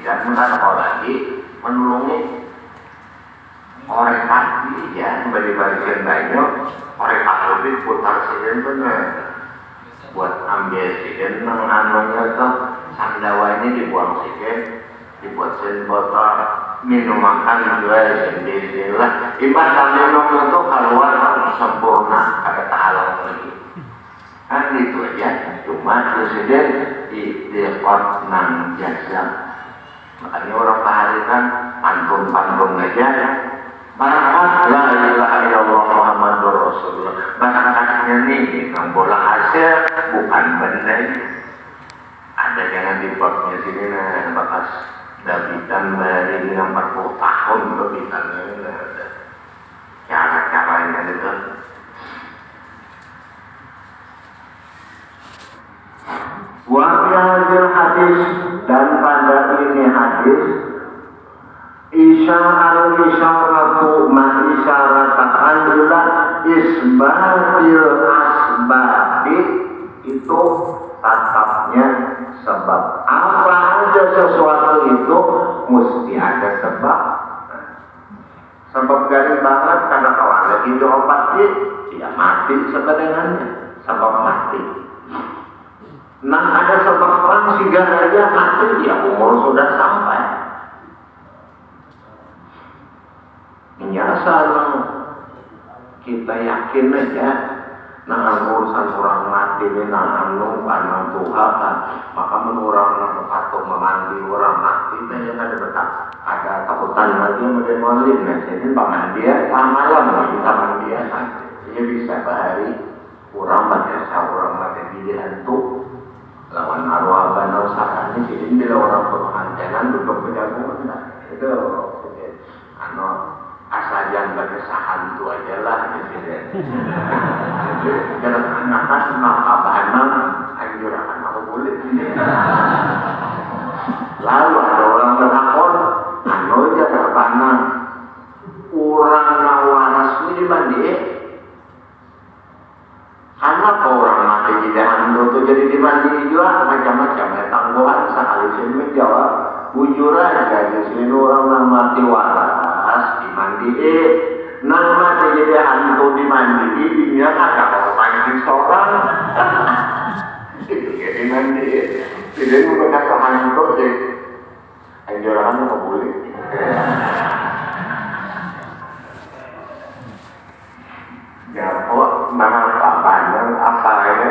tidak mengenal lagi menulungi orang kaki ya balik-balikin banyak orang kaki putar siden bener buat ambil siden menganunya tuh sandawa ini dibuang siden dibuat siden botol minum makan juga sendiri lah ibadah minum itu keluar sempurna ada tahalang lagi kan itu aja cuma presiden di dekot nang jasa makanya orang paharikan pantun-pantun aja barakat la ilaha illallah Muhammadur Rasulullah barakatnya nih yang bola hasil bukan benda ada jangan di botnya sini nah bakas dabitan dari 40 tahun dabitannya ada cara-caranya itu wa'yahil hadis dan pada ini hadis isyaratu ma'isyaratakan ila isbatil asbabi itu tatapnya sebab apa aja sesuatu itu mesti ada sebab garing banget karena kawan lagi diobati dia mati sebenarnya sebab mati nah ada sebab orang sehingga dia mati dia umur sudah sampai biasa kita yakin aja nah urusan orang mati ini nah anu karena Tuhan maka menurang atau memandi orang mati itu yang ada takutan lagi menjadi malim nah jadi pamandian malam bisa mandian ini bisa bahari orang baca orang baca pilihan tuh lawan arwah banar sakani jadi bila orang pengantinan duduk berjagung itu anu asajan bagi sahan itu aja lah jadi jangan anak-anak abah-anak anjur akan aku boleh lalu ada orang bertakon anu aja abah-anak orang nawaras ini dimandi kenapa orang mati di dalam itu jadi dimandi juga macam-macam ya tangguhan sekali sini menjawab bujur aja di sini orang yang mati waras dimandi nang mati jadi hantu dimandi dia kata orang di seorang itu jadi dimandi jadi menggunakan hantu jadi anjuran apa boleh ya kok nama banyak asalnya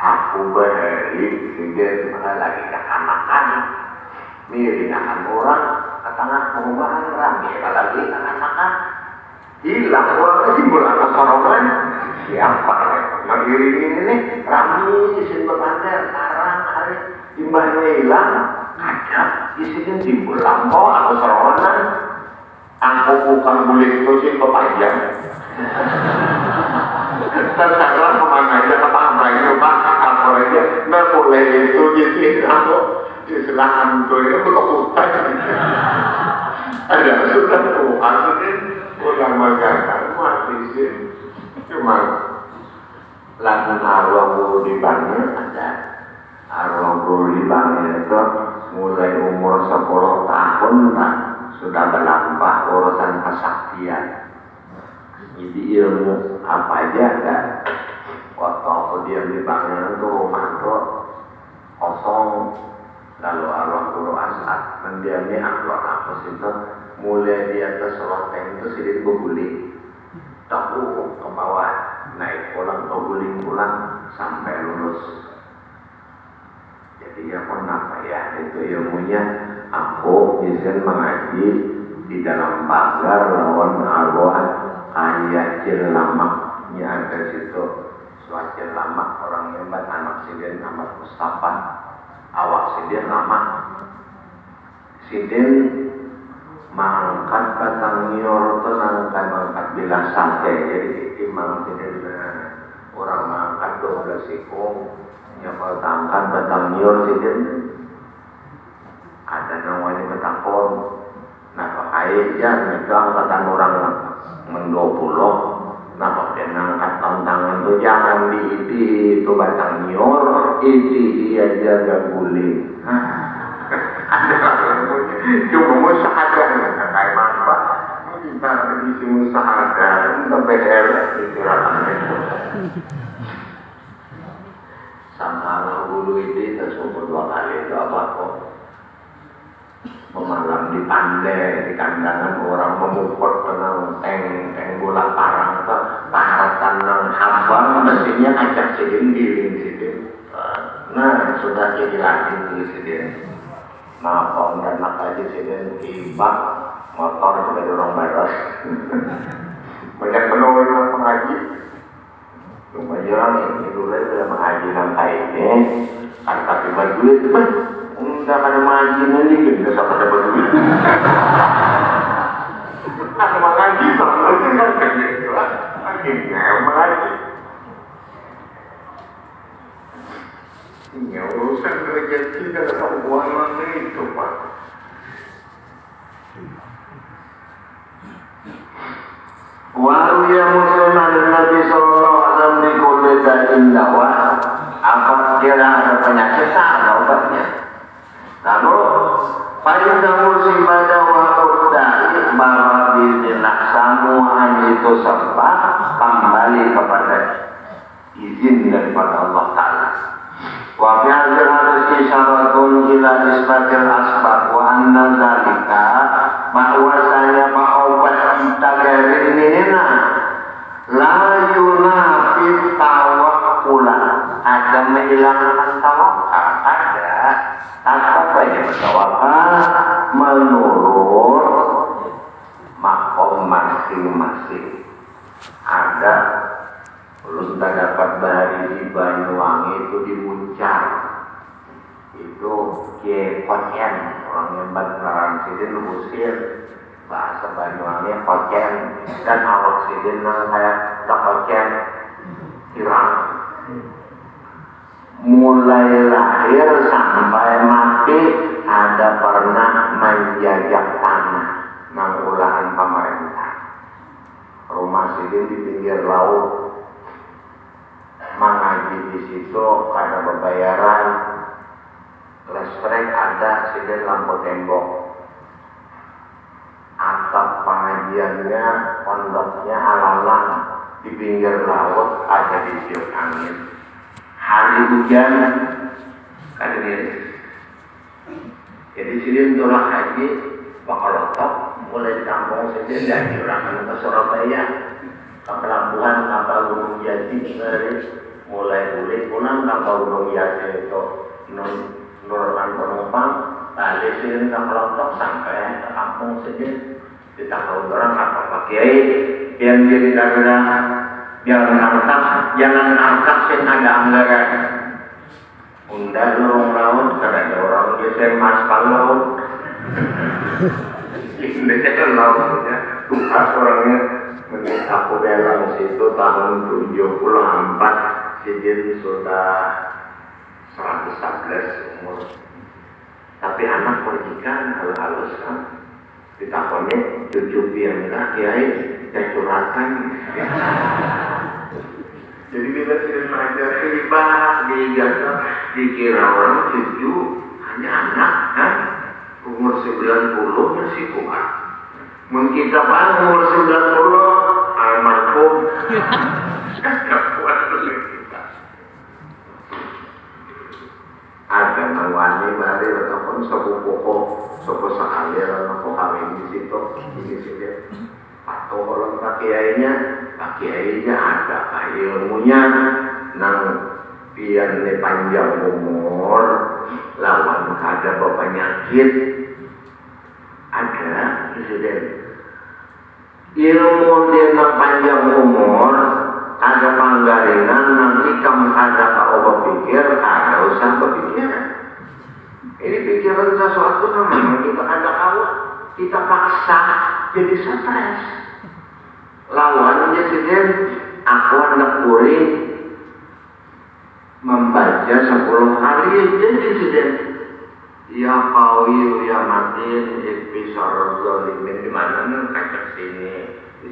aku beri sehingga sebenarnya lagi kekanakan mirip akan orang ke tengah perumahan rame lagi kekanakan hilang orang lagi bulan kesorongan siapa yang iring ini rame isin berpantai sekarang hari imbahnya hilang ada isin timbul lampau atau serongan aku bukan boleh tusin kepanjang terserah kemana aja kata itu pak aku aja nggak boleh itu gitu aku diserahkan tuh itu berkeputar ada sudah tuh artinya udah makan mati sih cuma lagu arwah di bangun ada arwah di bangun itu mulai umur 10 tahun lah sudah berlambah urusan kesaktian jadi ilmu apa aja kan waktu dia di bangunan itu rumah itu kosong lalu arwah guru asad mendiami arwah nafas itu mulai di atas loteng itu sedikit berguling tahu ke bawah naik pulang berguling pulang sampai lulus jadi ya pun apa ya itu ilmunya aku izin mengaji di dalam pagar lawan arwah ayat jelamaknya ada situ suat jelamak orang hebat anak sidin Ahmad Mustafa awak sidin lama sidin mangkat batang nyor itu mangkat bilang sate jadi imam sidin orang mangkat 12 sikung nyapal tangkat batang nyor sidin ada namanya betakon nah pakai ya megang batang orang mendopulok nah pakai ngangkat tangan itu jangan diiti itu batang nyor iti aja gak guling ada Cuma mau sahaja kayak apa? Kita di sini sahaja, kita PR pikiran itu. Sama dulu ini tersebut 2 kali itu apa kok? Memalam di pandai, di kandangan orang memukul tenang teng bola parang atau paratan nang habang mestinya ajak sedin giling. Nah sudah jadi lagi sedin. Nah dan makanya sedin tiba motor sudah dorong batas. Banyak penuh pengaji. Lumayan ini dulu sudah mengaji sampai ini. Kan tapi berduit kan. Enggak ada mengaji nanti, enggak sampai dapat duit. Ada mengaji, sama itu kan gitu lah. Akhirnya mengaji. Ini urusan rezeki dan keuangan itu Pak. Waruya Muslim dari Nabi Sallallahu Alaihi Wasallam di kulli da'in dawa. Apa kira ada penyakit ada obatnya? Lalu pada musibah waktu dari bahwa bismillah semua itu sebab kembali kepada izin daripada Allah Ta'ala. Wa fi hadhihi hadis isyaratun ila nisbatil asbab wa anna zalika bahwasanya obat kita dari nina la yunafi tawakkulan, ada menghilangkan tawakal, ada apa yang bertawakal menurut makom masing-masing. Ada belum tak dapat bahari di Banyuwangi itu di Muncang itu ke Kocen, orang yang Bantaran Sidin Musir bahasa Banyuwangi Kocen dan awak Sidin saya tak Kocen Irang. Mulai lahir sampai mati ada pernah menjajak tanah nang ulahan pemerintah. Rumah Sidin di pinggir laut, mengaji di situ ada pembayaran listrik, ada Sidin lampu tembok, atap pengajiannya pondoknya alalang di pinggir laut, ada di tiup angin. Hari hujan kan ini. Jadi Sidin tolak haji bakal lotok mulai di kampung Sidin dan diurangkan ke Surabaya ke pelabuhan kapal Gunung Jati mulai pulang kapal Gunung Jati itu menurunkan penumpang balik Sidin ke Lotok sampai ke kampung Sidin ditangkap orang kapal Pak Kiai yang jadi jangan angkat sih ada anggaran undang lorong laut karena ada orang biasa maspal laut ini kan lautnya Tuhan orangnya menikah aku dalam situ tahun 74 Sidin sudah 111 umur, tapi anak percikan halus kan ditakonnya cucu biangnya Kiai saya curhatkan. Jadi bila Sidin mengajar tiba digagal dikira orang cucu hanya anak kan umur 90 masih kuat. Mungkin kapan umur 90 almarhum tak kuat oleh kita. Ada nawani mari ataupun sepupu sekali orang kawin di situ di sini. Atau kalau Pak Kiainya ada ilmunya nang pian panjang umur lawan ada penyakit ada Sidin. Ilmu dia panjang umur ada panggaringan nanti kamu ada obat pikir ada usah berpikiran. Ini pikiran sesuatu namanya kita ada awal kita paksa jadi stres. Lawannya Sidin aku anak kuring membaca 10 hari jadi Sidin ya kawi ya matin episar zalimin di mana nih kacak sini di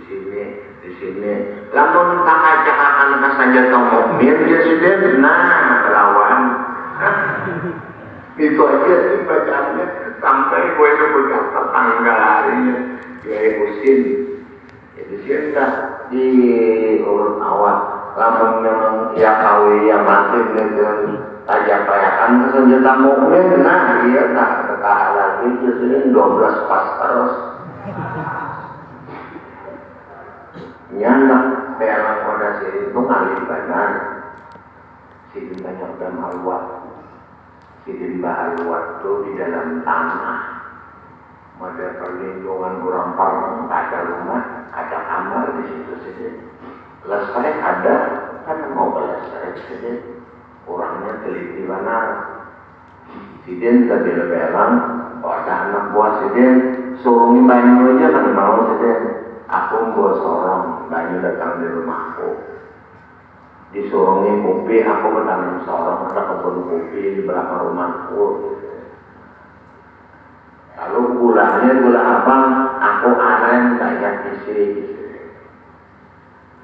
sini lamun tak kacak akan saja tau mukmin dia Sidin nah lawan itu aja sih bacaannya sampai gue itu tajam rayakan senjata mukmin, nah iya tak kekah lagi justru 12 pas terus nyanak pelang pada sini itu ngalir banan sidin banyak dan halwat sidin bahalwat itu di dalam tanah ada perlindungan orang parang ada rumah ada kamar di situ sidin lestari ada kan mau lestari sidin orangnya teliti benar sidin tadi lebelang ada anak buah sidin surungi banyu aja kan mau sidin aku bawa sorong banyu datang di rumahku disurungi kopi aku menanam sorong ada kebun kopi di belakang rumahku lalu gulanya gula abang aku aren banyak isi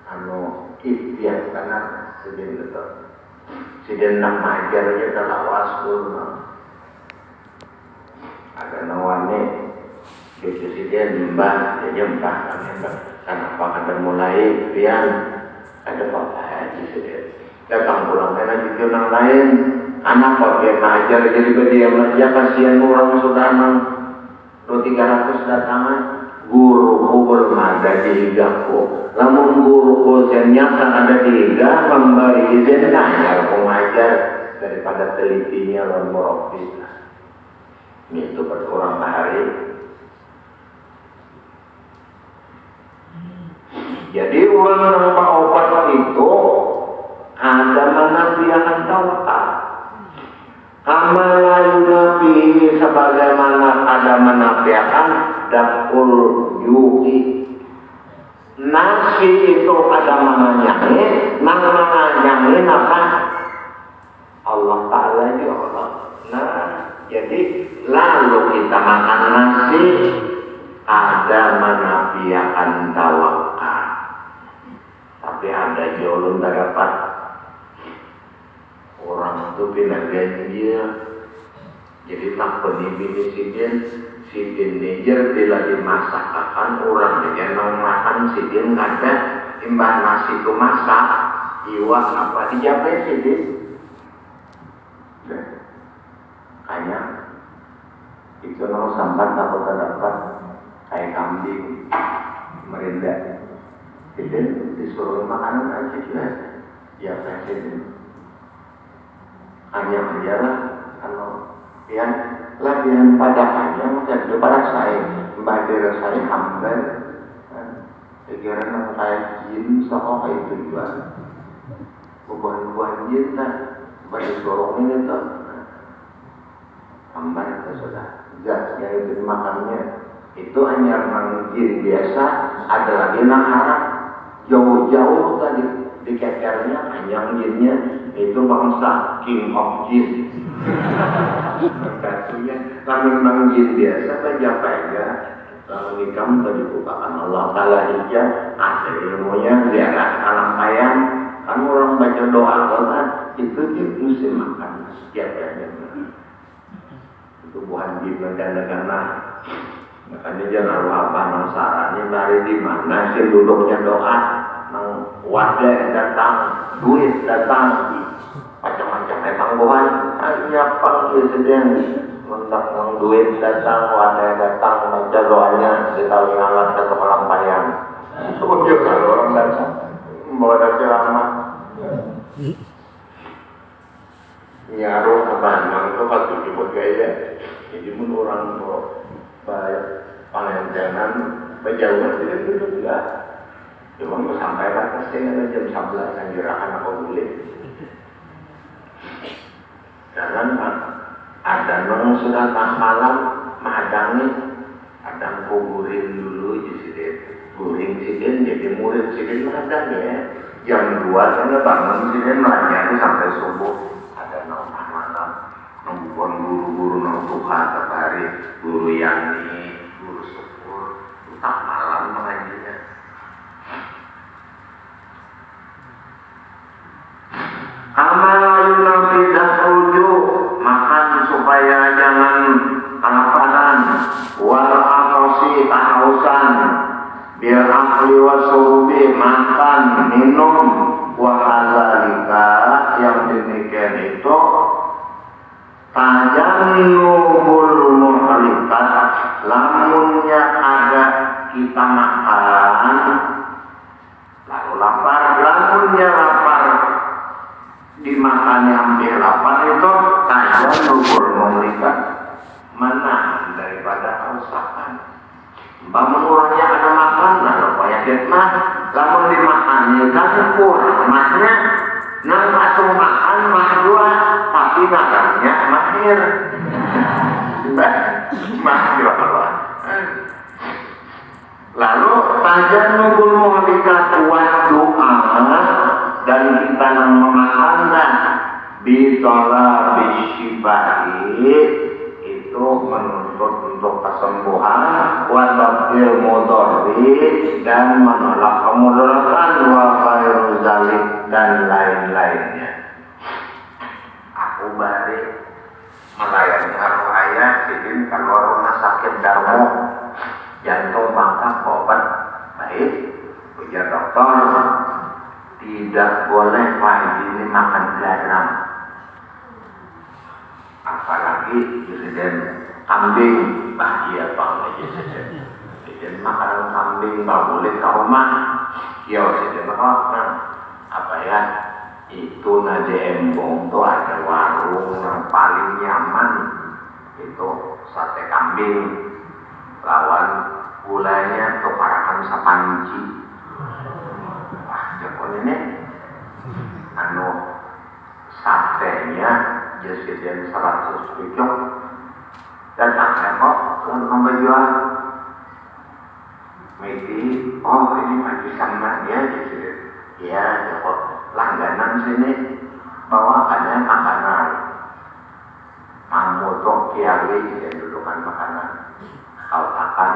anu ikhtiar karena sidin betul sidin nak majar aja terlawas dulu ada nawannya cucu sidin mbak dia mbak kenapa ada mulai pian ada apa haji sidin datang pulang karena cucu yang lain anak pakai majar jadi berdiam aja kasihan orang sudah 300 datangan guruku bermada di hidupku namun guruku ternyata ada di hidup memberi izin tanya aku mengajar daripada telitinya lawan murabbi itu berkurang hari jadi orang nampak obat itu ada menafikan tawakal amalan nabi sebagaimana ada menafikan dakul yuki nasi itu ada menanyain menanyain apa Allah Ta'ala ya Allah nah jadi lalu kita makan nasi ada menafikan tawakal tapi ada jolong dapat orang itu pindah ganjil jadi tak penibini sidin nijer bila dimasakkan orang yang makan sidin ada imbah nasi itu masak iwak apa dijapai sidin kayaknya itu kalau sambat atau terdapat kayak kambing merindak sidin disuruh makanan aja juga ya sidin hanya menjarah kalau yang latihan padakannya macam itu pada saya membaca saya hamdan pikiran yang kayak jin soal itu juga bukan jin lah bagi sorong ini tuh hamdan itu sudah zat yang itu makannya itu hanya orang jin biasa ada lagi yang harap jauh-jauh tadi dikekernya hanya jinnya itu bangsa king of jin berkatunya lalu memang jin biasa saja pega lalu nikam tadi bukaan Allah Ta'ala hija ada ilmunya ziarah alam ayam kan orang baca doa kan itu jin mesti makan setiap hari itu bukan jin negara makanya jangan lupa nasarani mari di mana sih duduknya doa wadah datang duit datang macam-macam tanggungan hanya panggil sedang mentak duit datang wadah datang baca doanya ditahu ngalat ke pelampaian itu kalau orang datang bawa dari ceramah nyaruh abang itu pasti jemput gaya jadi menurut orang baik panentenan berjauhan tidak duduk juga cuma sampai batasnya jam 11 yang gerakan aku boleh jangan ada nong sudah tak malam madangi ada kuburin dulu di sini guring sini jadi murid sini madang ya jam 2 sana bangun sini melayani sampai subuh ada nong malam nongkuan guru-guru nong tuha hari guru yani guru syukur tak malam mengajinya amalayuna tidak rujuk makan supaya jangan kelaparan wal atosi kehausan biar akli wasubi makan minum wa hadzalika yang demikian itu tajannubul muhlikat, lamunnya ada kita makan lalu lapar, lamunnya lapar dimakannya hampir lapar, itu tajannubul muhlikat, menahan daripada kerusakan. Bangun orangnya ada makan lalu supaya khidmat, lamun dimakannya kan kurang masnya nang langsung makan mah dua tapi makannya mahir mahir Allah. Lalu tajannubul muhlikat wa doa, dan kita nang memakannya bitola bisyibai, itu menuntut untuk kesembuhan, watabdil mudorri, dan menolak kemudaratan, wa khairu zalik, dan lain-lainnya. Aku balik melayani arwah ayah, jadi kalau rumah sakit darmo, jantung bangkak obat baik, ujar dokter tidak boleh pagi ini makan garam, apalagi presiden kambing, bahaya banget presiden makanan kambing nggak boleh ke rumah. Ya presiden apa ya, itu nade embong tuh ada warung yang paling nyaman itu sate kambing, lawan gulanya tukarakan sapanci. Wah jakon ini anu satenya jadi 100 pucuk dan sampai kok nambah jual Medi, oh ini maju sama ya gitu ya, kok langganan sini bawakannya makanan kamu tuh kiawi jadi dudukan makanan kalau akan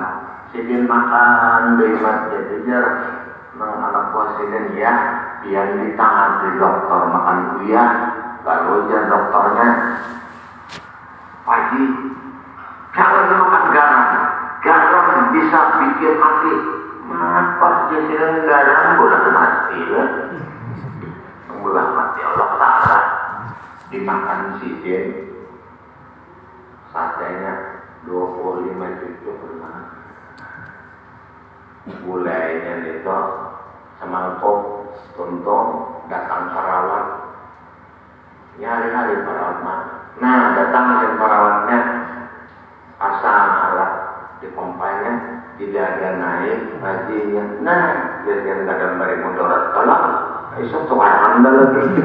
sidin makan bebas jadi jar anak buah sidin ya biar ditahan di dokter makan kuya. Lalu dia dokternya, pagi jangan makan garam, garam bisa bikin mati. Apa dia bilang garam boleh mati lah, boleh mati Allah Taala. Dimakan sidin, satenya 25 cucuk benar. Gulainya itu semangkuk, tuntung, datang perawat. Hari-hari perawat, nah datang dan perawatnya pasang alat di pompanya, tidak ada naik hajinya, nah biar nggak ada beri mudarat kalau esok tuh anda lagi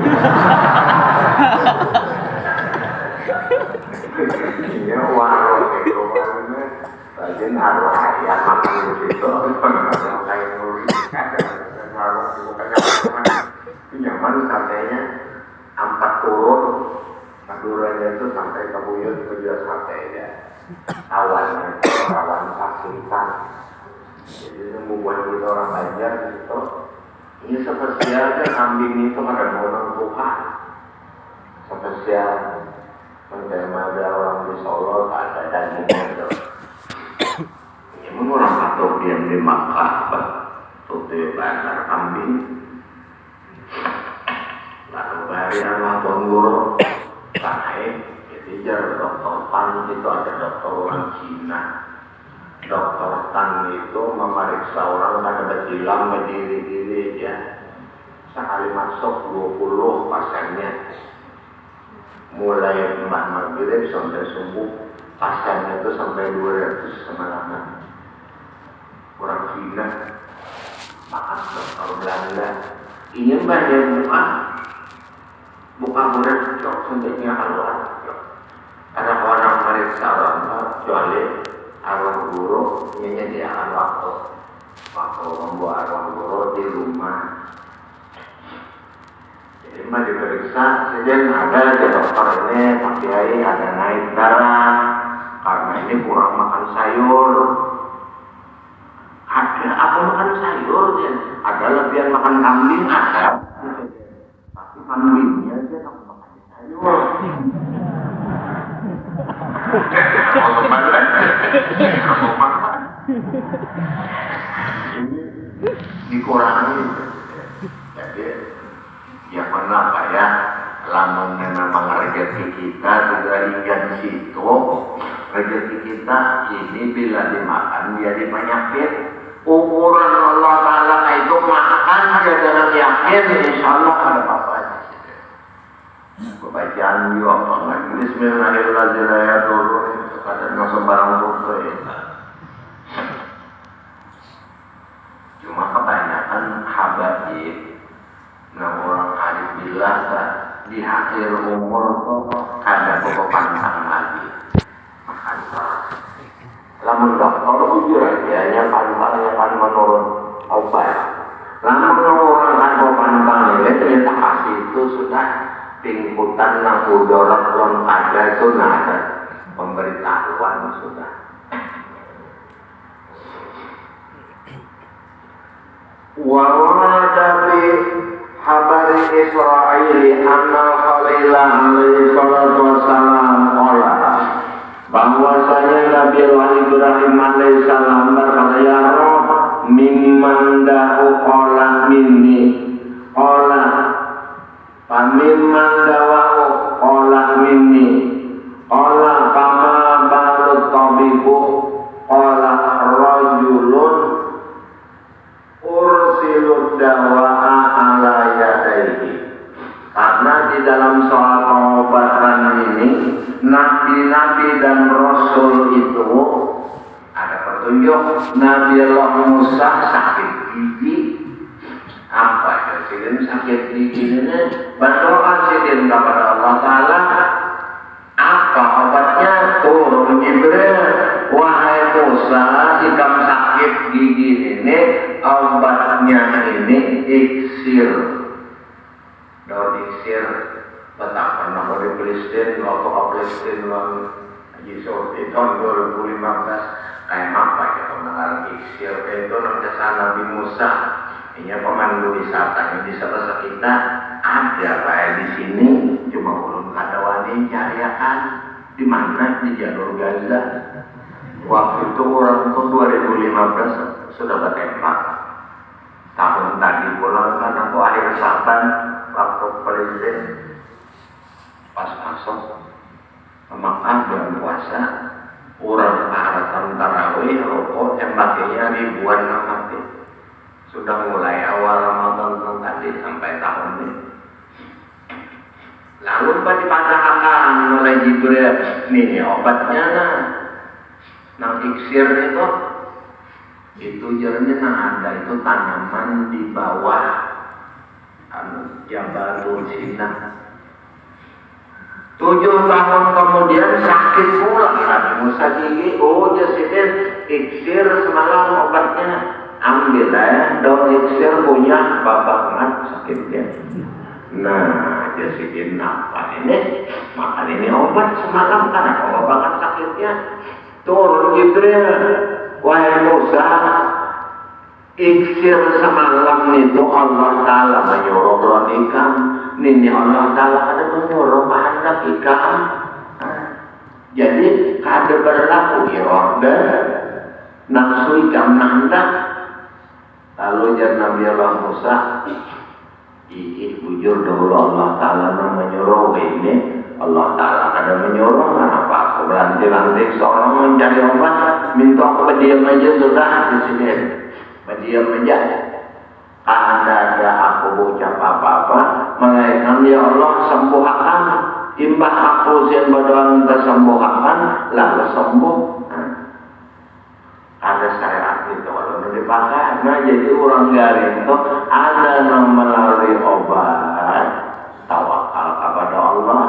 ya warung itu warungnya rajin arwah ayah makan di situ kayak nulis warung itu nyaman satenya ampat turun, maduranya itu sampai ke buyut ke jual sate ya. Awannya awan saksikan. Jadi membuat kita orang Banjar gitu. Ini spesial kan kambing itu ada orang Tuhan. Spesial menerima ada orang di Solo tak ada dagingnya itu. Ini orang atau diam di Makkah, tuh di pasar kambing. Lalu dari arwah Bonggoro naik, jadi jar dokter Tan itu ada dokter orang Cina. Dokter Tan itu memeriksa orang pada berjilang berdiri-diri ya. Sekali masuk 20 pasiennya. Mulai maghrib sampai subuh, pasiennya itu sampai 200 semalaman. Orang Cina, makan dokter Belanda. Ini banyak bukan mudah cok sendirinya keluar. Karena orang meriksa orang kecuali arwah guru menyediakan waktu membuat arwah guru di rumah. Jadi mah diperiksa, sejak ada dokter ini Pak Kiai ada naik darah karena ini kurang makan sayur. Ada apa makan sayur dia? Ada lebihan makan kambing ada. Tapi kambingnya dia tak makan sayur. Mau kemana? Ini dikurangi. Jadi yang mana ya lamun memang rezeki kita sudah hingga di situ, rezeki kita ini bila dimakan jadi penyakit. Ukuran Allah Ta'ala itu makan dia dengan yakin, insya Allah ada apa-apanya. Bacaan juga banget. Bismillahirrahmanirrahim. Kadang sembarang buku ya. Cuma kebanyakan habaib, nah orang hadis bilang di akhir umur ada pokok pantang lagi makan. Lamun dokter jujur aja, yang pantangnya kan menurun obat. Lamun orang kan pantang ini ternyata kasih itu sudah pingkutan yang udorat belum ada itu ada pemberitahuan sudah. Warada fi habari Israili anna Khalillah alaihi salatu wassalam qala bahwasanya Nabi Ibrahim alaihi salam berkata ya Rabb mimman dahu qala minni qala pamimman dawahu qala minni qala kama balut tabibu qala rajulun ursilud dawa'a ala yadaihi. Karena di dalam soal pengobatan ini nabi-nabi dan rasul itu ada petunjuk. Nabi Allah Musa sakit gigi, apa ya sidin sakit gigi ini berdoa sidin kepada Allah Ta'ala, apa obatnya? Turun Jibril, wahai Musa, jika sakit gigi ini obatnya ini iksir. Daun iksir betapa nama di Palestina, waktu Palestina Haji Sultan tahun 2015 kayak apa ya pengenalan iksir itu nanti sana Nabi Musa ini pemandu wisata di sebelah kita ada kayak di sini cuma belum ada wanita ya kan di mana di jalur Gaza. Waktu itu orang tahun 2015 sudah bertembak. Tahun tadi pulang kan aku akhir Saban waktu presiden pas masuk Mekah bulan puasa orang aratan tarawih rokok tembaknya ribuan mati. Sudah mulai awal Ramadan tadi sampai tahun ini. Lalu dipancarkan oleh Jibril nih obatnya nang iksir itu jernih ada itu tanaman di bawah Jabal Sinai. 7 tahun kemudian sakit pula Nabi Musa gigi. Oh jasidin iksir semalam obatnya ambil ya daun iksir punya bapak banget sakitnya. Nah jasidin apa ini makan ini obat semalam karena bapak banget sakitnya. Turun Jibril, wahai Musa, iksir semalam itu Allah Ta'ala menyuruh ronikam. Ini Allah Ta'ala ada menyuruh anak ikam. Jadi ada berlaku iroda nafsu ikam nanda. Lalu jadi Nabi Allah Musa bujur dahulu Allah Ta'ala menyuruh ini. Allah Ta'ala ada menyuruh kenapa aku berlantik-lantik seorang mencari obat minta aku berdiam aja sudah di sini berdiam aja ada aku ucap apa-apa melainkan ya Allah sembuhkan imbah aku yang berdoa minta sembuhkan lalu sembuh. Ada syariat itu kalau dipakai nah jadi orang garing itu ada yang melalui obat tawakal kepada Allah.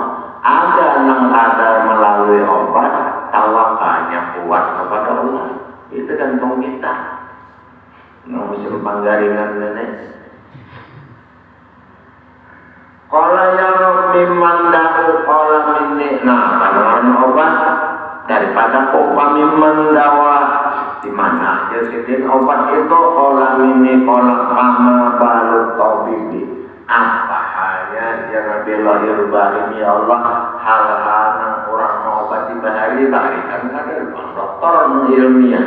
Ada yang ada melalui obat tawakalnya kuat kepada Allah. Itu gantung kita. Nah, musuh panggaringan nenek. Qala ya Rabbi mandahu qala minni. Nah, kalau obat daripada obat mimman dawa di mana aja sidin obat itu qala minni qala kama balut tabibi. Apa halnya ya Nabi Ibrahim ya Allah hal-hal orang obat di bahari kan ada dokter ilmiah.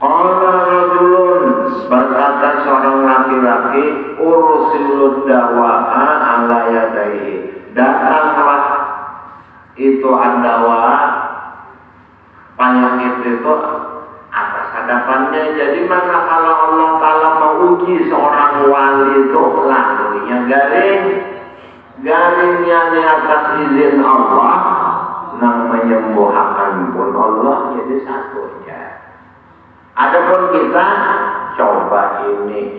Allah rajulun berkata kata seorang laki-laki, urusil dawa'a ala yadaihi, datanglah itu adawa penyakit itu atas hadapannya. Jadi maka kalau Allah Ta'ala mau uji seorang wali itu lalunya garingnya di atas izin Allah, nang menyembuhkan pun Allah, jadi satu ya. Adapun kita coba ini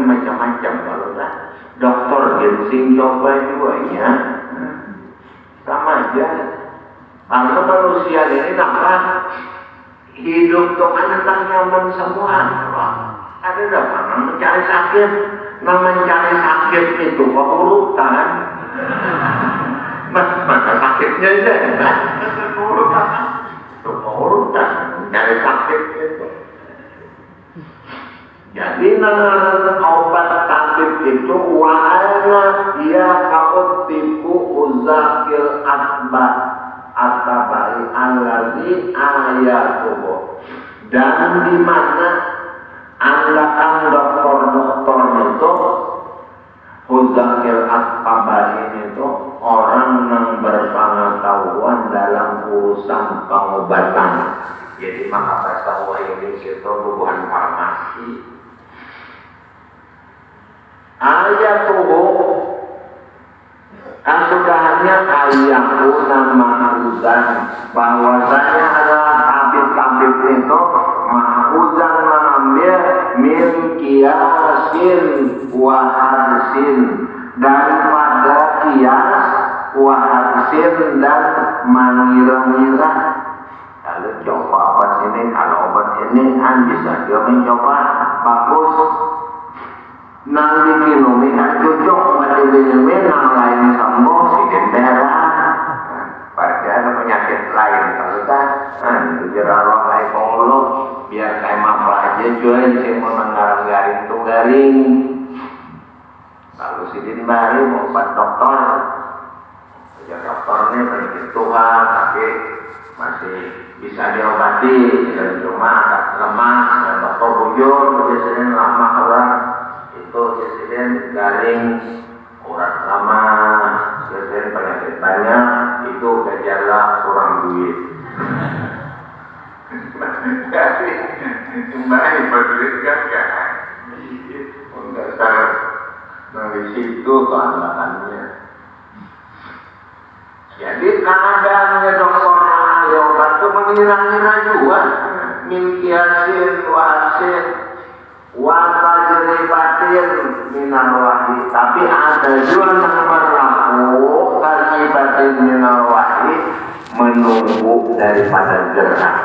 macam-macam. Kalau dokter ginseng coba juga ya, sama aja. Karena manusia ini hidup tuh tentang nyaman semua. Ada mana mencari sakit, mencari sakit itu urutan. Maka sakitnya itu urutan mencari sakit itu. Jadi obat tabib itu wa'ana dia kaut tipu uzakil atabai allazi ayatuhu, dan di mana anggakan dokter itu uzakil atabai itu orang yang berpengetahuan dalam urusan pengobatan. Jadi maka bahasa ini itu bukan farmasi. Ayatuhu kesudahannya ayatu nama uzan, bahwasanya adalah tabib-tabib itu mahuzan mengambil min kiasin wa harsin, daripada kias wa harsin dan mengira-ngira. Lalu coba obat ini, kalau obat ini bisa dia mencoba bagus. Nang diminumi kan cocok, mati diminumi nang lain sembuh si darah. Pasti ada penyakit lain kalau kan, jerawat kayak kolok, biar kayak apa aja jual sih mau garing tuh garing. Kalau sidin baru obat dokter, ya dokternya penyakit Tuhan, tapi masih bisa diobati, dan cuma agak lemas, dan dokter bujur, biasanya lama orang. Presiden garing, urat lama, presiden penyakit banyak, itu gejala kurang duit. Jadi kembali berduit kan? Dasar dari situ keandalannya. Jadi keadaannya dokter ahli obat itu mengira-ngira juga, min kiasin wasin tajribatin minal wahyi, tapi ada juga yang berlaku tajribatin minal wahyi, menunggu daripada gerak.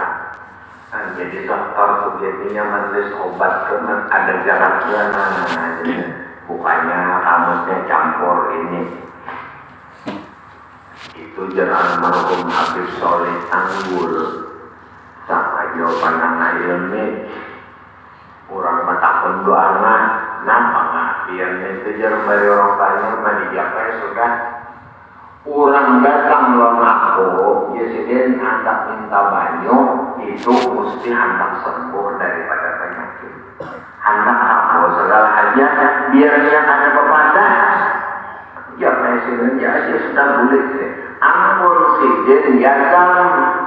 Jadi dokter begininya menulis obat itu ada jaraknya, bukannya kamusnya campur ini. Itu jarak marhum Habib Soleh Tanggul sama jawaban anak ilmi. Orang mata pendoana, nampak biarnya itu jarum dari orang banyak, mendijakai sudah. Orang datang lawan aku, presiden hendak minta banyu, itu mesti hendak sembuh daripada penyakit. Hendak apa segala aja, biarnya ada pepatah. Ya presiden ya aja sudah boleh. Ampun presiden ya kan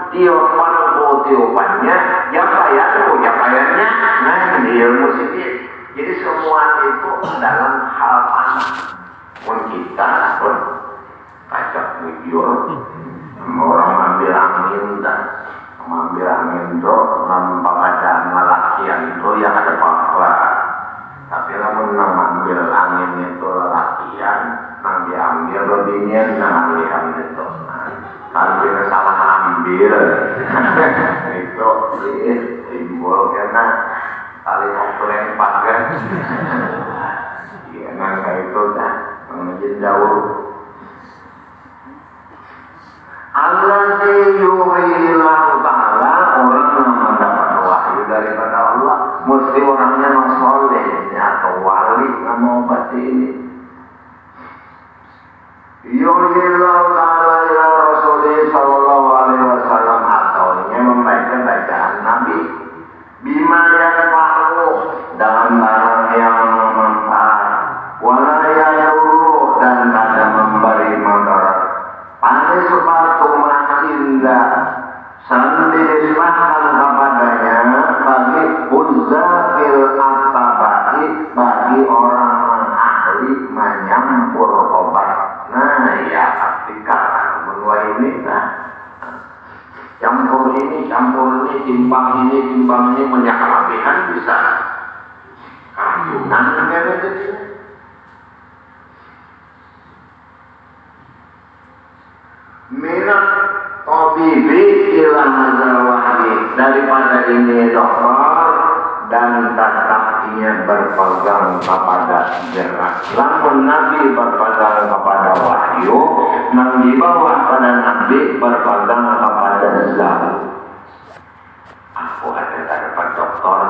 tiopannya, ya payahnya. Nah, di ilmu sedikit. Jadi semua itu dalam hal panas. Pun kita pun kacak bujur, orang ambil angin itu, nampak ada lelakian itu yang ada apa. Tapi namun ambil angin itu lelakian, nang diambil lebihnya nang lihat itu. Kalau dia salah ambil, itu timbul karena kali komplain pakai, ya nggak itu dah menjadi jauh. Allah yuhilah ta'ala, orang yang mendapat wahyu daripada Allah mesti orangnya yang soleh atau wali yang mau baca ini. Yuhilah ta'ala ila Rasulullah sallallahu alaihi wasallam, atau ini membaca bacaan Nabi bima yang pahu tidak dinisbahkan kepadanya bagi uzzafil atabai, bagi orang ahli menyampur obat. Nah ya ketika menua ini campur ini, timbang ini menyakalabihan bisa keracunan kayak gitu. Minat tabibi ila hazal wahyi, daripada ini dokter dan tetap ia berpegang kepada gerak. Lamun Nabi berpegang kepada wahyu, nang di bawah pada Nabi berpegang kepada zat. Aku ada dapat dokter,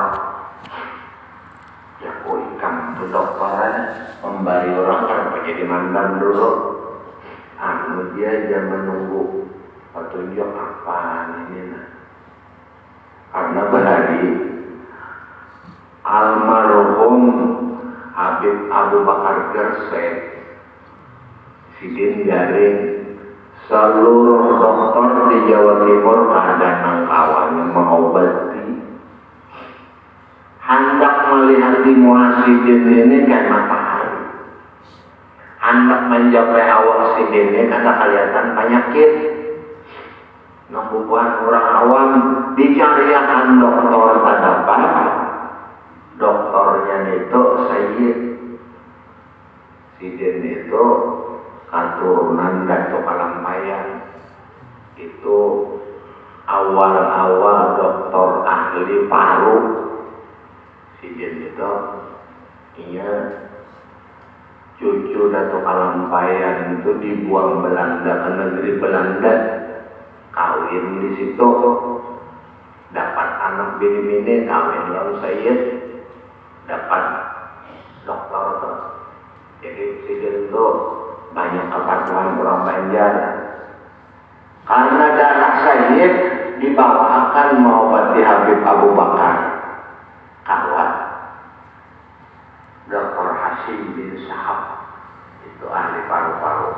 ya aku ikan itu dokter memberi orang menjadi mantan dulu. Dia aja menunggu petunjuk apa ini karena berarti almarhum Habib Abu Bakar Gersek sidin garing seluruh dokter di Jawa Timur ada nangkawannya mengobati hendak melihat di muhasidin ini kayak matahari, hendak mencapai awal sidin ini karena kelihatan penyakit. Nambuhan orang awam dicarikan dokter terdapat, dokternya itu Sayyid Sidin itu keturunan Datuk Kalampayan, itu awal-awal dokter ahli paru. Sidin itu iya cucu Datuk Kalampayan itu dibuang Belanda ke negeri Belanda, kawin di situ, dapat anak bini-bini, kawin lalu Sayyid dapat dokter tuh. Jadi Sidin itu banyak kepatuhan orang Banjar. Karena darah Sayyid dibawakan mengobati Habib Abu Bakar, kawan Dr. Hasim bin Sahab, itu ahli paru-paru.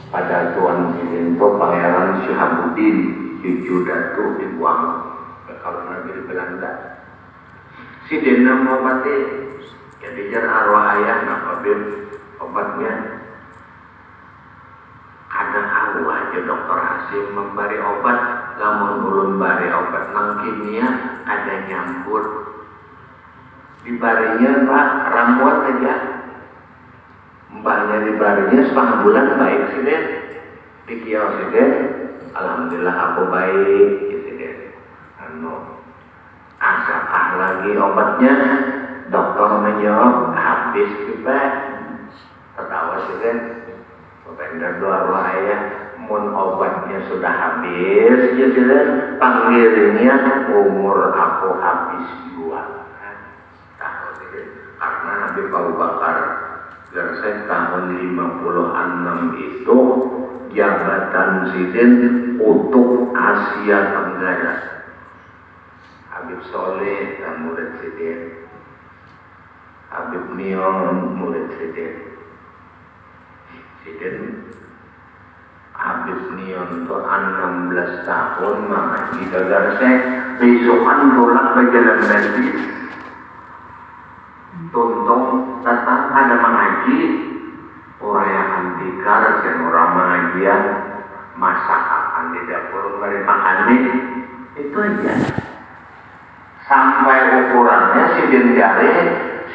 Pada Tuan Sidin itu Pangeran Syihabuddin, cucu Datu dibuang ke kalau negeri Belanda. Sidin mengobati, jadi jar arwah ayah Habib obatnya. Kadang aku aja Dr. Hasim memberi obat, lamun ulun bari obat nang kimia ada nyampur. Dibarinya Pak ramuan aja, mbaknya dibarinya setengah bulan baik Sidin, di kios Sidin, alhamdulillah aku baik Sidin. Asakah lagi obatnya, dokter menjawab habis juga, tertawa Sidin, bener doa ayah, mun obatnya sudah habis, Sidin, panggilnya umur aku habis juga. Karena Habib Abu Bakar Gersek tahun 56 itu jabatan Sidin untuk Asia Tenggara. Habib Soleh dan murid Sidin, Habib Nion murid Sidin. Sidin Habib Nion itu 16 tahun mengaji ke Gersek, besokan tolak ke jalan Besi. Tuntung datang ada mengaji, orang yang antikar dan orang mengajian masak akan di dapur beri makan itu aja. Sampai ukurannya Sidin jari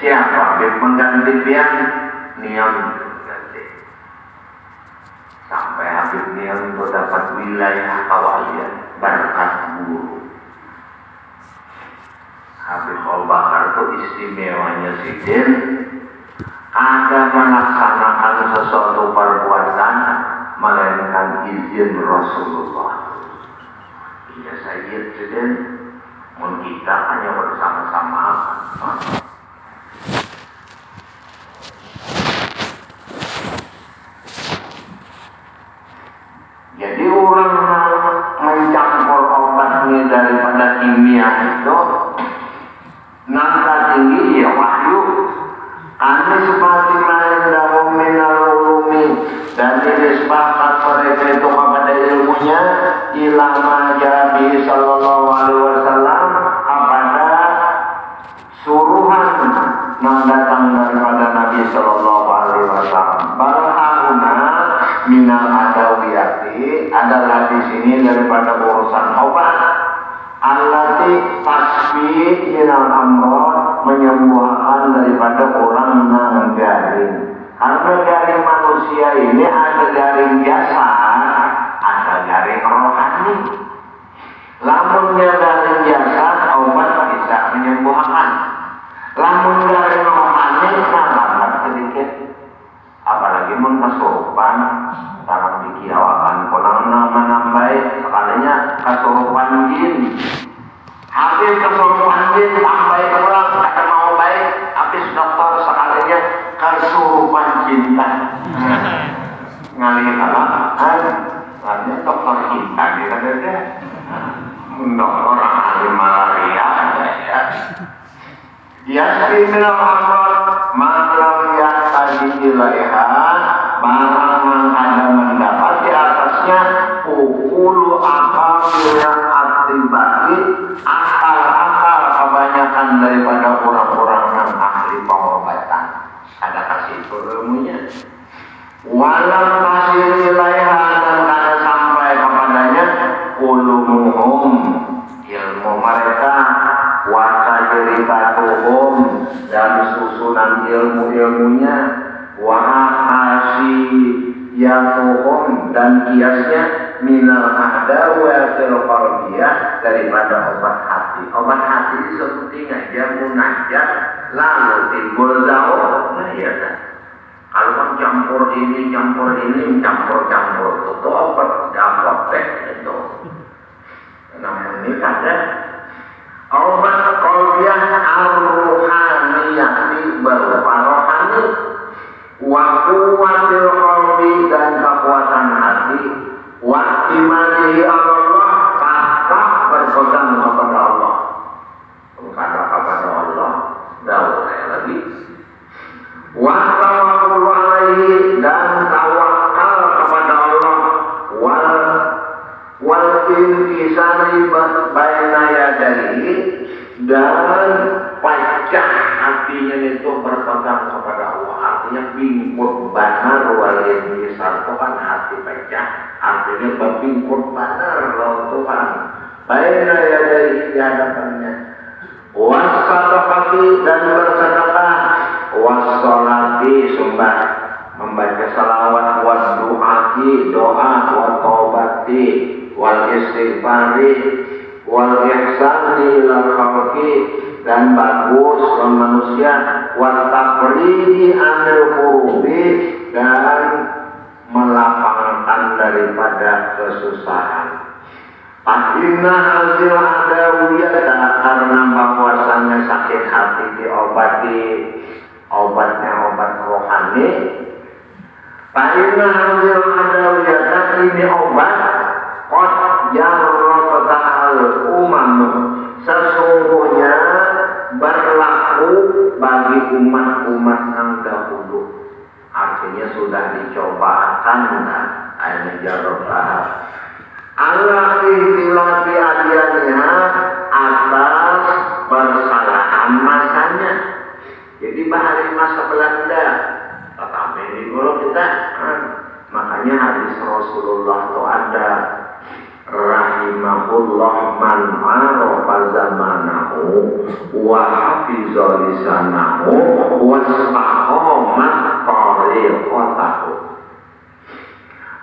siapa Habib mengganti pian Niam ganti. Sampai Habib Niam itu dapat wilayah kawalian berkat guru. Habib Abu Bakar itu istimewanya Sidin, ada melaksanakan sesuatu perbuatan melainkan izin Rasulullah. Iya Sayyid Sidin, kita hanya bersama-sama. Jadi orang mencampur obatnya daripada kimia itu nangka tinggi ya wahyu. Ane seperti main minal ulumi, dan ini sepakat mereka itu kepada ilmunya ilama Nabi sallallahu alaihi wasallam kepada suruhan yang datang daripada Nabi sallallahu alaihi wasallam. Balhauna minal adawiyati adalah di sini daripada urusan obat. Allati tasfi minal amrod menyembuhkan daripada orang nang garing. Karena garing manusia ini ada garing biasa, ada garing rohani. Lamunnya garing biasa, obat bisa menyembuhkan. Lamun garing rohani, lambat sedikit. Apalagi mengkesurupan, dalam dikirawakan kolang menambai sekalinya kesurupan jin. Habis kesurupan jin sampai pulang kata mau baik, habis dokter sekalinya kesurupan cinta. Ngalih kalah, artinya dokter cinta dia ada. Dokter ahli malaria ya. Yasri minal amrod malam yang tadi ilaiha barang yang ada mendapat di atasnya ukulu akal yang atribati akal-akal kebanyakan daripada orang-orang yang ahli pengobatan. Ada kasih itu ilmunya. Walam kasih ilaiha dan kada sampai kepadanya ulumuhum ilmu mereka wasajrikatuhum dan susunan ilmu-ilmunya wahasiyatuhum dan kiasnya minal adawatil qalbiyah daripada obat hati. Obat hati seperti aja munajat lalu timbul jauh. Nah ya kan. Kalau kan campur ini, campur itu obat teh itu. Namun ini ada obat qalbiyah ar-ruhaniyati berupa rohani wa quwwatil qalbi dan kekuatan hati wa imanihi Allah tetap berpegang kepada Allah. Kepada Allah jauh lagi. Wa tawakkul alaihi dan tawakal kepada Allah wal intisari baina yadayhi dan pecah hatinya itu berpegang kepada Allah. Artinya bingkut banar wal intisar itu kan hati pecah, artinya berbingkut banar loh Tuhan baina yadayhi di hadapannya. Wassadaqati dan bersedekah, wassolati sumbah membaca salawat, wadu'ati doa, watobati wal istighfari wal ihsani ilal khalqi dan bagus ke manusia, wat tafridi anil kurubi dan melapangkan daripada kesusahan. Akhirnya hasil adawiyata karena bahwasannya sakit hati diobati obatnya obat rohani. Akhirnya hasil adawiyata ini obat qad jarrotahal umam sesungguhnya berlaku bagi umat-umat yang dahulu. Artinya sudah dicobakan kan ini jarrotah Allah ihtilafi adiannya atas persalahan masanya. Jadi bahari masa Belanda tetapi di dulu kita makanya hadis Rasulullah itu ada rahimahullah man arafa zamanahu wa hafiza lisanahu wa istaqama tariqatahu.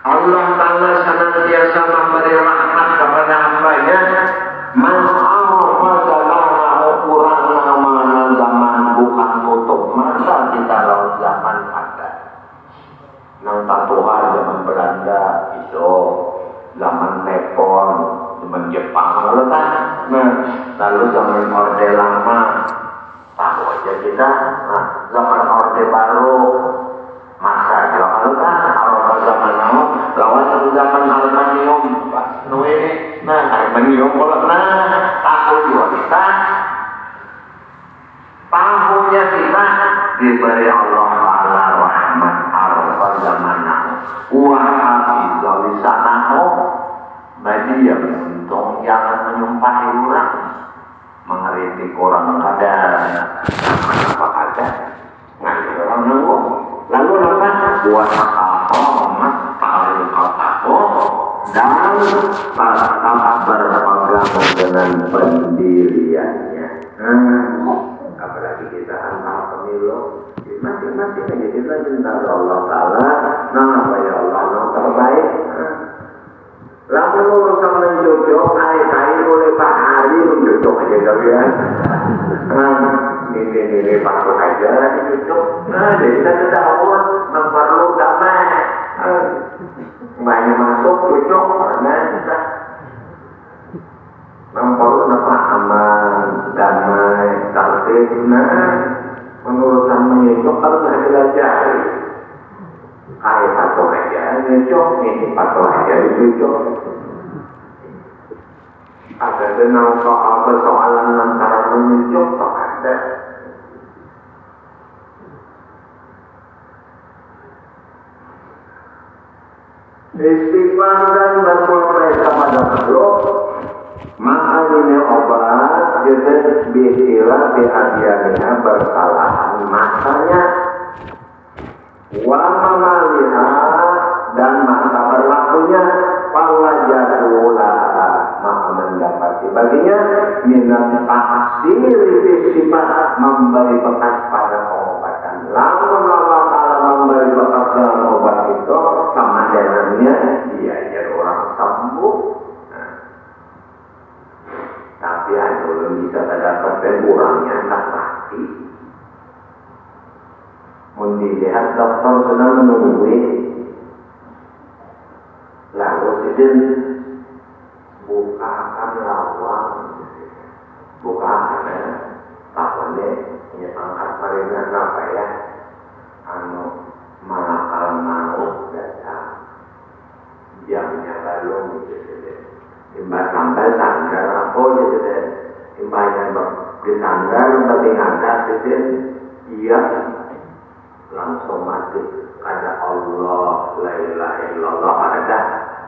Allah Ta'ala senantiasa memberi rahmat kepada hambanya man arafa zamanahu kurang nama zaman bukan tutup masa kita lawan zaman ada nang tatuhan zaman Belanda itu zaman Nepal zaman Jepang lalu kan lalu zaman Orde Lama tahu aja kita zaman Orde Baru masa lalu kan Arab zaman now lawan zaman aluminium aluminium kalau tahu juga kita tahunya kita diberi Allah Ta'ala rahmat arfa zamanahu wa hafizah lisanahu Bagi ya untung jangan menyumpahi orang, mengeritik orang ada apa ada ngasih orang lalu apa buat amat paling kau dan tetap berpegang dengan pendiriannya. Apalagi kita anak pemilu masing-masing aja kita cinta Allah Ta'ala. Nah ya Allah yang terbaik. Lalu urusan menjojok kait-kait oleh Pak Hari menjojok aja kalian. Ini pasok aja menjojok. Jadi kita tahu perlu damai. Banyak masuk cocok karena kita perlu dapat aman, damai, tertib. Menurut menjojok harus belajar. Kayak pasok aja menjojok, ini pasok aja menjojok. Ada denau soal persoalan antara menunjuk tak ada. Istighfar dan bertobat kepada Allah, maka ini obat jadi biistilah biadiannya bersalahan masanya, wa malihat dan masa berlakunya, pawajadulah maka mendapati baginya minat taksir sifat memberi bekas pada pengobatan. Lalu Allah Ta'ala memberi bekas dalam obat itu sama dengannya dia jadi orang sembuh. Tapi hanya belum bisa terdapat dan kurangnya tak mati. Melihat dokter sudah menunggu, lalu sidin bukakan lawang, bukakan tahunya angkat parinan apa ya, malakal maut datang, jamnya lalu timbal sampai sandal apa gitu deh, timbalnya di sandal berarti ada sidin, iya langsung mati karena Allah la ilaha illallah ada.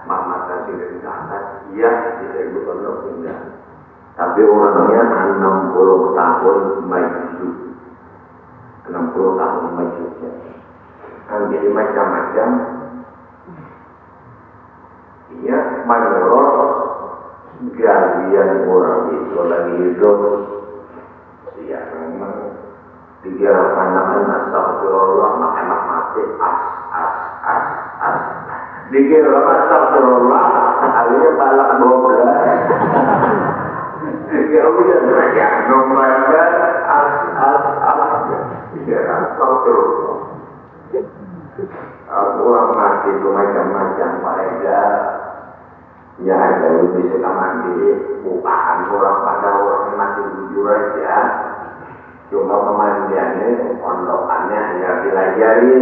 Mama kasih dari atas, iya tidak ibu pernah tinggal. Tapi orangnya 60 tahun maju, 60 tahun maju. Jadi macam-macam. Iya, menurut galian orang itu lagi hidup. Iya, memang dikira anak-anak astagfirullah, anak mati as. Dikira astagfirullah, sekalinya balak 12. Ya udah mereka nomornya as. Dikira astagfirullah. Orang mati itu macam-macam mereka. Ya ada lebih suka mandi, bukaan orang pada orang mati jujur aja. Cuma pemandiannya, pondokannya hanya dilajari.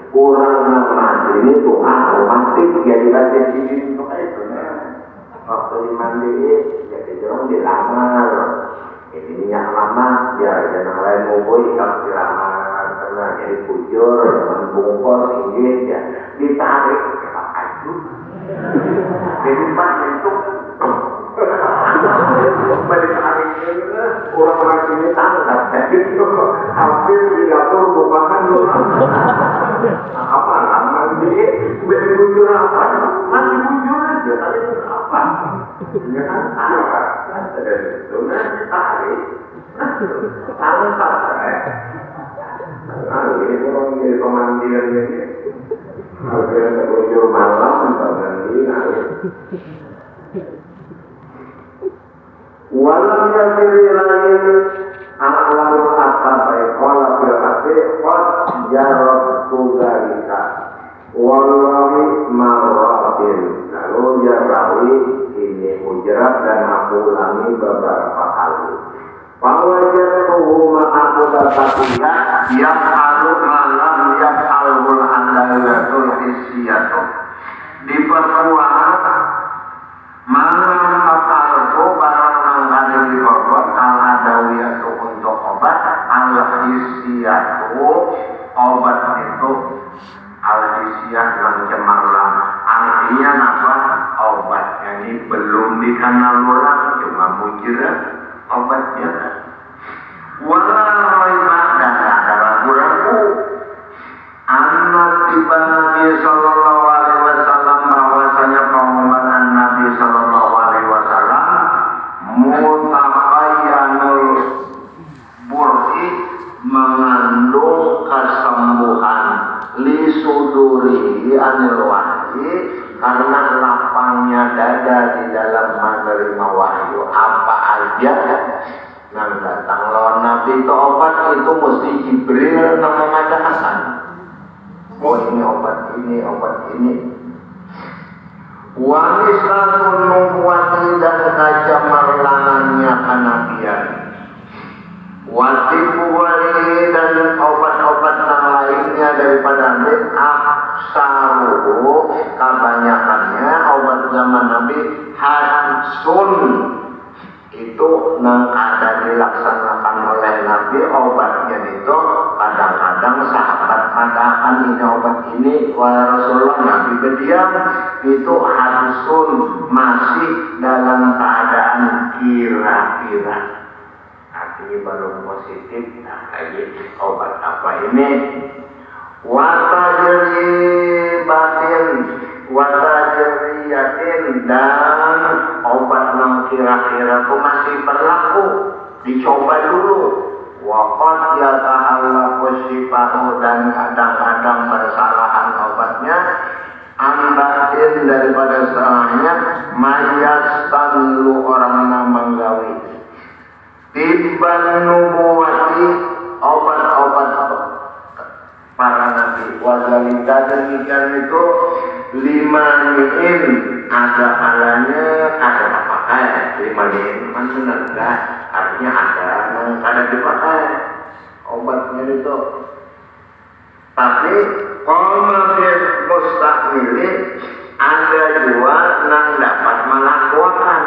Kurang mati ini Tuhan romantis jadi baca sini untuk itu waktu dimandiin jadi jangan dilamar ini minyak lama biar jangan lain ngubui kalau dilamar karena jadi bujur jangan bungkus ini ya ditarik ke kayu jadi pas itu balik tarik orang-orang sini tangkap itu hampir diatur bukan apa mandi bujur apa mandi bujur aja tapi apa ya kan ada itu ditarik tangkap ini orang jadi pemandian ini harusnya bujur malam mandi walau yang diri lain alam asabai kola berhati kot jarot tugarika wallahi marratin lalu jarawi ini ujarat dan aku ulangi beberapa kali pawajatuhu ma'aku dapatinya yang alu malam yang alul andalatul hisyatu diperkuat malam akalku barang mangkali dikobot al-adawiyatu untuk obat al-hisyatu obat itu al-hisyah yang cemerlang al artinya apa? Obatnya ini belum dikenal orang, cuma mujizat obatnya. Wala raiba, dan ada ragu-ragu anna tiba Nabi sallallahu alaihi wasallam, bahwasanya pengobatan Nabi sallallahu alaihi wasallam mutaqayyanul bur'i, mengandung kesembuhan li sudurihi anil wahyi, karena lapangnya dada di dalam menerima wahyu. Apa aja yang datang lawan Nabi itu obat, itu mesti Jibril yang mengadakan. Oh ini obat ini, obat ini. Warisatul nubuwati, dan kacamarlangannya kenabian. Watibu wali, dan obat-obat yang lainnya daripada Nabi. Aksaruhu, kebanyakannya obat zaman Nabi hadsun, itu yang ada dilaksanakan oleh Nabi. Obatnya itu kadang-kadang sahabat mengatakan ini obat ini, wahai Rasulullah, Nabi berdiam. Itu hadsun, masih dalam keadaan kira-kira, artinya belum positif. Nah, lagi obat apa ini? Watajri batin, watajri yakin, dan obat yang kira-kira itu masih berlaku, dicoba dulu. Waqad yata'allaqu shifahu, dan kadang-kadang persalahan obatnya ambatin daripada salahnya mayastan, lu orang yang menggawi tibban nubuwati, obat-obat para nabi. Wazalika, demikian itu lima ni'in, ada kalanya ada pakai. Lima ni'in mana enggak, artinya ada yang ada dipakai obatnya itu. Tapi kalau mustakmili, ada juga yang dapat melakukan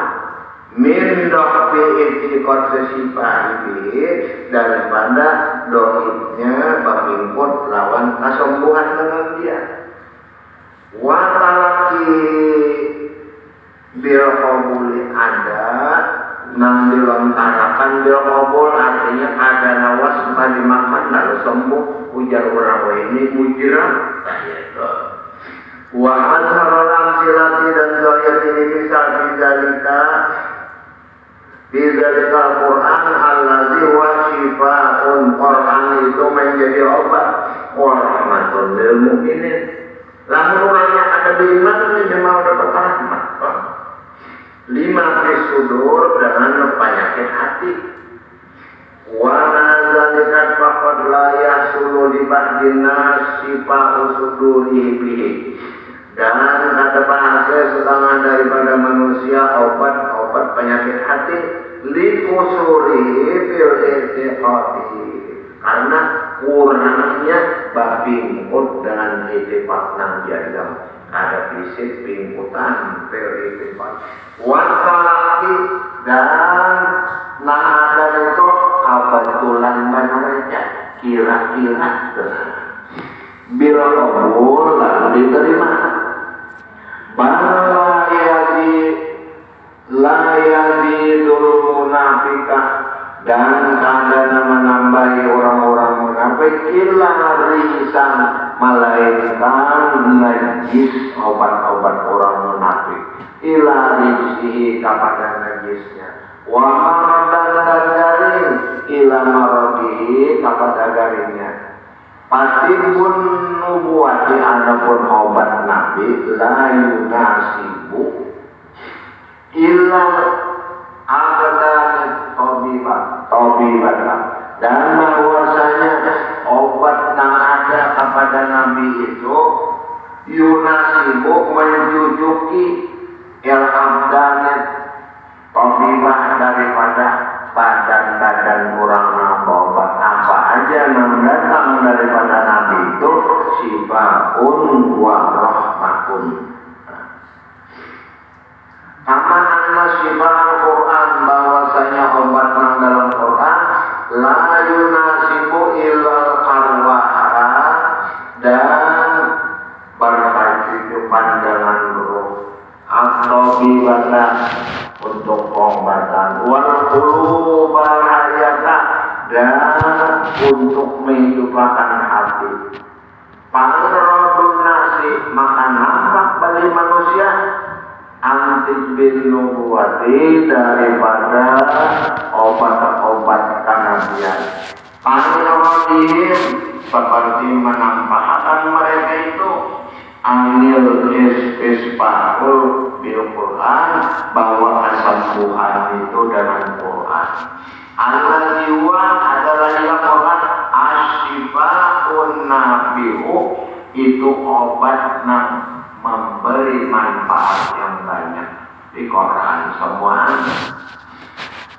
min dohbi itikot sesifah ini, daripada dohibnya berhimpun lawan kesembuhan dengan dia. Watalaki bil qabuli, ada nang dilontarkan bil qabul, artinya ada lawas pada makan lalu sembuh. Ujar orang ini mujizat. Wa asharul amsilati, dan zahir ini misal bidzalika Quran allazi wa shifaa'un, Quran itu menjadi obat wa rahmatun lil mukminin. Lamun orangnya ada beriman, menjadi dapat rahmat. Lima fisudur, dengan penyakit hati. Wa nazalikat faqad la yasulu li ba'dina shifa'u suduri bihi, dan ada bahasa setengah daripada manusia obat penyakit hati li kusuri fil i'tiqadi, karena kurangnya babingkut dengan i'tifaq nang jaga, ada fisik pingkutan fil i'tifaq. Watalaki, dan nang ada itu kebetulan mereka kira-kira bila kabul lalu diterima. Layadi dulu munafikah, dan kadang menambahi orang-orang munafik illa risan, melainkan najis obat-obat orang munafik, illa risihi, kepada najisnya, wa maradan, dan garing, illa maradihi, kepada garingnya. Patibun nubuwati, adapun obat Nabi la yunasibu illa abadan tobibat, dan bahwasanya obat yang ada kepada Nabi itu yunasibu, menjujuki il abdanit tobibah, daripada badan-badan orang. Obat apa aja yang datang daripada Nabi itu shifaun wa rahmatun. Kama anna shifa'al Quran, bahwasanya obat yang dalam Quran la yunasibu illal arwaha, dan berkehidupan dengan tabibata untuk pengobatan, wal qulubal hayata dan untuk menghidupkan hati. Pangrodun nasi maka nampak bagi manusia antik bin nubuwati daripada obat-obat kenabian. Pangrodin seperti menampakkan mereka itu anil istisbahul bil Quran, bahwa kesembuhan itu dengan Quran. Al-jiwa adalah yang Quran, asyifaun nabihu itu obat yang memberi manfaat yang banyak di Quran semua.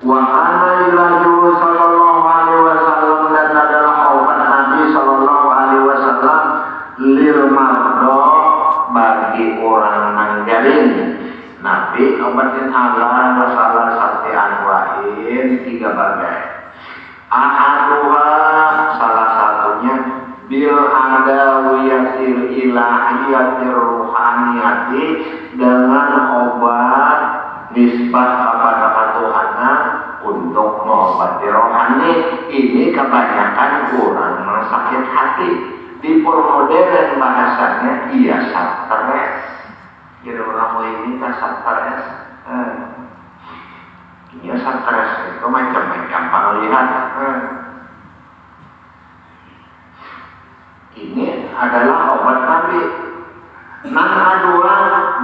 Wa kana ilahu sallallahu alaihi wasallam, dan adalah obat Nabi sallallahu alaihi wasallam lil mardo bagi orang nanggalin. Nabi obatin Allah masalah sate anwain 3 bagai. Ahaduha salah satunya bil adawiyatil ilahiyatir ruhaniyati, dengan obat nisbah kepada ketuhanan untuk mengobati rohani. Ini kebanyakan orang sakit hati. Di modern bahasanya iya stres. Jadi orang ini kan stres. Iya stres itu macam-macam penglihat. Ini adalah obat Nabi. Nang kedua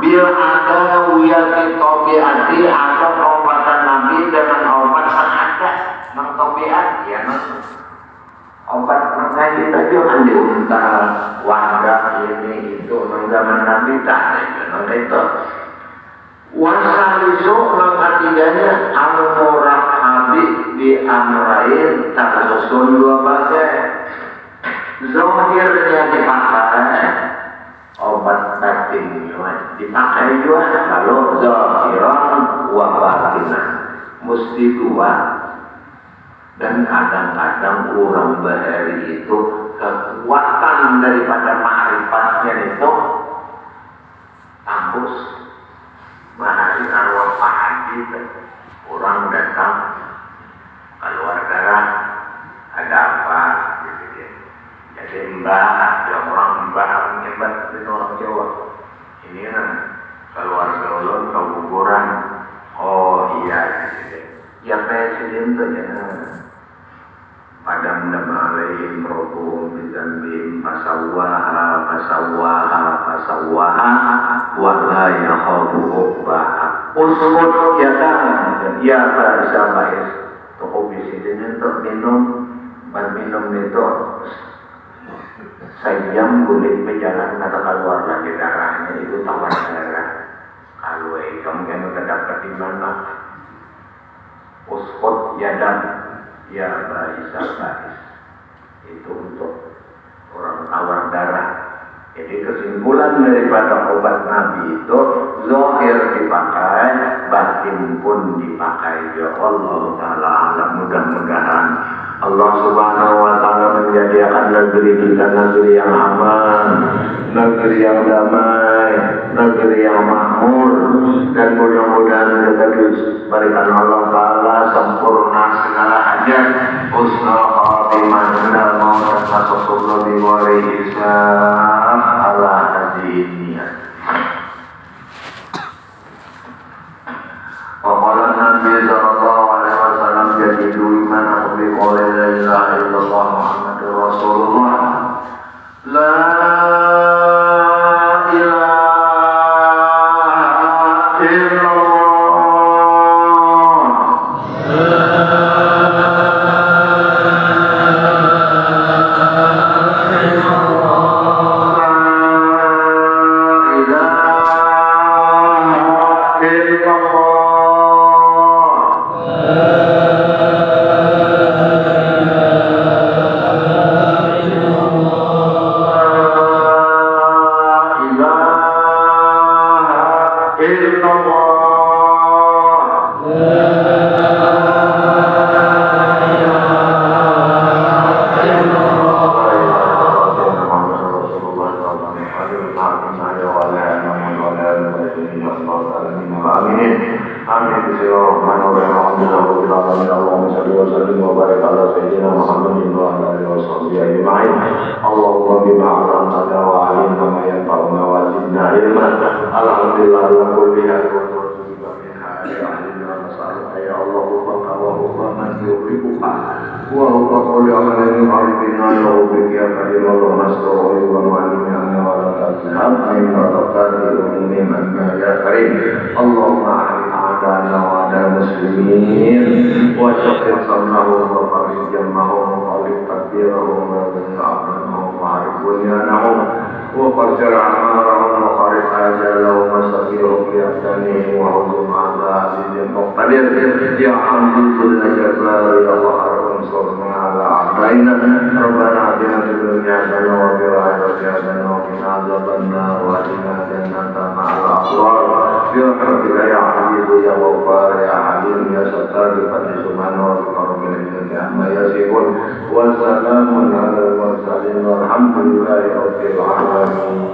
bil ada wiyati tobiati, atau obatan Nabi dengan obat sahada. Nang tobiat ya nang obat makanya kita jangan diunta wadah ini itu nang zaman Nabi tak nang itu. Wasalisu nang ketiganya al-murah habib di amrain tersusun 2 bagai. Zohirnya dipakai obat batin dipakai juga, kalau zohiran wa batinan mesti 2. Dan kadang-kadang orang bahari itu kekuatan daripada ma'rifatnya itu kampus bahari arwah Pak Haji. Orang datang keluar darah, ada apa gitu ya. Jadi mbak, ya orang mbak nyebat itu orang Jawa. Ini kan keluarga ulun keguguran. Oh iya gitu ya. Ya presiden tuh ya. Padam nama alaihim rohum bizanbim fasawaha wa la yakhafu uqbaha usbut ya bisa baik. Toko bisnisnya untuk minum itu sayang kulit berjalan atau keluar lagi darahnya itu tawar darah. Kalau kamu yang terdapat di mana usbut yadan ya bisa itu untuk orang tawar darah. Jadi kesimpulan daripada obat Nabi itu zahir dipakai, batin pun dipakai. Ya Allah Ta'ala alam, mudah-mudahan Allah Subhanahu wa Ta'ala menjadikan negeri kita negeri yang aman, negeri yang damai, negeri yang makmur, dan mudah-mudahan kita diberikan Allah Ta'ala sempurna segala hajat, husnul khatimah dan maut tasawwur bi wali hisab ala hadiniyah. Qala Nabi sallallahu alaihi wasallam jadidu iman bi qouli la ilaha illallah Muhammadur Rasulullah. La Alhamdulillah. amin bismillahirrahmanirrahim alhamdulillah Allahumma shalli wa sallim wa barik ala sayyidina Muhammadin wa ala alihi wa sahbihi ajma'in Allahumma bima 'allamtana wa 'allimna ma yanfa'una wa zidna ilman alhamdulillah ala kulli hal wa tawfiqa min hali ahlina nas'aluka ya Allahumma wa man yuhibbuka wa huwa qawli amalin arifina ya rabbi ya karim Allah nasruhu wa ma'alimina wa la tasab min barakati ummin ya karim Allahumma a'adana wa ala muslimin wa syakir samnahum wa farid jammahum wa alif takbirahum wa ta'amanahum wa arif bunyanahum wa qasir amarahum wa qarib ajalahum wa sakirhum bi ahsanihim wa huzum ala azizim muqtadir ya hamdul jazari ya Allah صلى على أعدائنا ربنا آتنا في الدنيا حسنة وفي الآخرة حسنة وقنا عذاب النار وأدخلنا جنة مع الأبرار برحمتك يا عزيز يا غفار يا حليم يا ستار بفضل سبحانه وبكرم العزة عما يصفون والسلام على المرسلين والحمد لله رب العالمين.